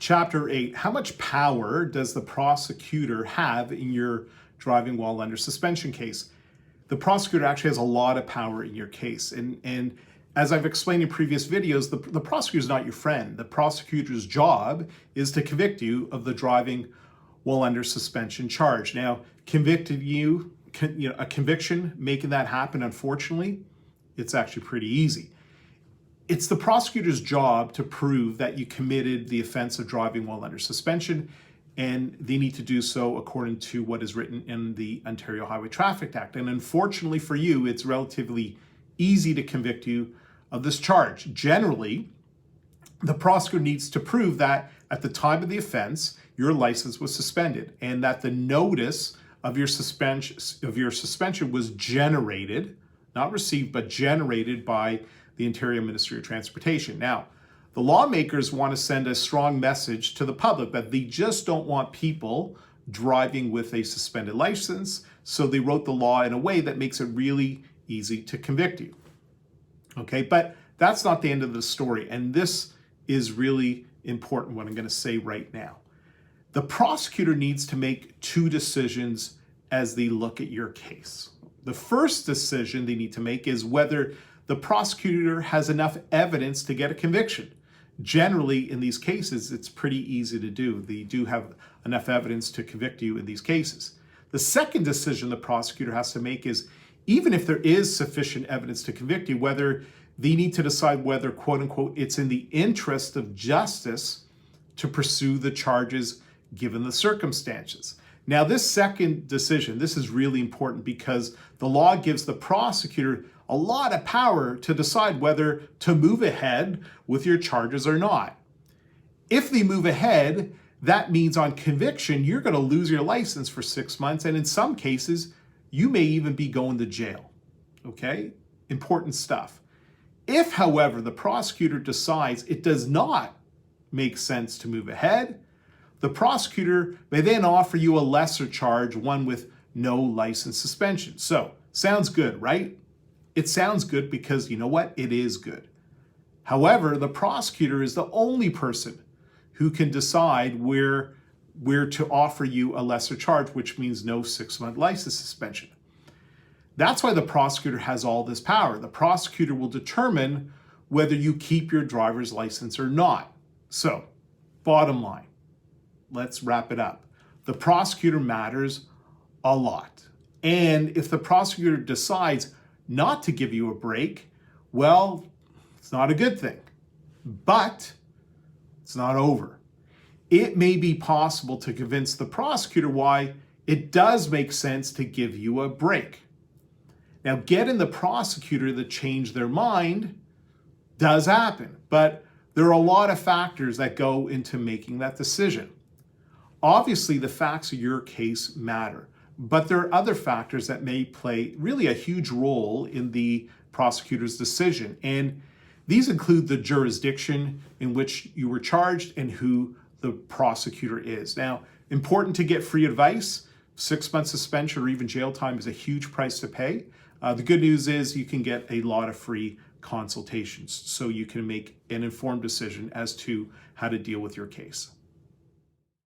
Chapter 8, how much power does the prosecutor have in your driving while under suspension case? The prosecutor actually has a lot of power in your case. And as I've explained in previous videos, the prosecutor is not your friend. The prosecutor's job is to convict you of the driving while under suspension charge. Now, a conviction, making that happen, unfortunately, it's actually pretty easy. It's the prosecutor's job to prove that you committed the offense of driving while under suspension, and they need to do so according to what is written in the Ontario Highway Traffic Act. And unfortunately for you, it's relatively easy to convict you of this charge. Generally, the prosecutor needs to prove that at the time of the offense, your license was suspended and that the notice of your suspension was generated, not received, but generated by the Ontario Ministry of Transportation. Now, the lawmakers want to send a strong message to the public that they just don't want people driving with a suspended license, so they wrote the law in a way that makes it really easy to convict you. Okay, but that's not the end of the story, and this is really important, what I'm going to say right now. The prosecutor needs to make two decisions as they look at your case. The first decision they need to make is whether the prosecutor has enough evidence to get a conviction. Generally, in these cases, it's pretty easy to do. They do have enough evidence to convict you in these cases. The second decision the prosecutor has to make is, even if there is sufficient evidence to convict you, whether they need to decide whether, quote unquote, it's in the interest of justice to pursue the charges given the circumstances. Now, this second decision, this is really important because the law gives the prosecutor a lot of power to decide whether to move ahead with your charges or not. If they move ahead, that means on conviction, you're going to lose your license for 6 months. And in some cases, you may even be going to jail. Okay? Important stuff. If, however, the prosecutor decides it does not make sense to move ahead, the prosecutor may then offer you a lesser charge, one with no license suspension. So, sounds good, right? It sounds good because you know what? It is good. However, the prosecutor is the only person who can decide where to offer you a lesser charge, which means no 6-month license suspension. That's why the prosecutor has all this power. The prosecutor will determine whether you keep your driver's license or not. So, bottom line, let's wrap it up. The prosecutor matters a lot. And if the prosecutor decides not to give you a break, well, it's not a good thing. But it's not over. It may be possible to convince the prosecutor why it does make sense to give you a break. Now, getting the prosecutor to change their mind does happen, but there are a lot of factors that go into making that decision. Obviously, the facts of your case matter, but there are other factors that may play really a huge role in the prosecutor's decision. And these include the jurisdiction in which you were charged and who the prosecutor is. Now, important to get free advice. 6-month suspension or even jail time is a huge price to pay. The good news is you can get a lot of free consultations, so you can make an informed decision as to how to deal with your case.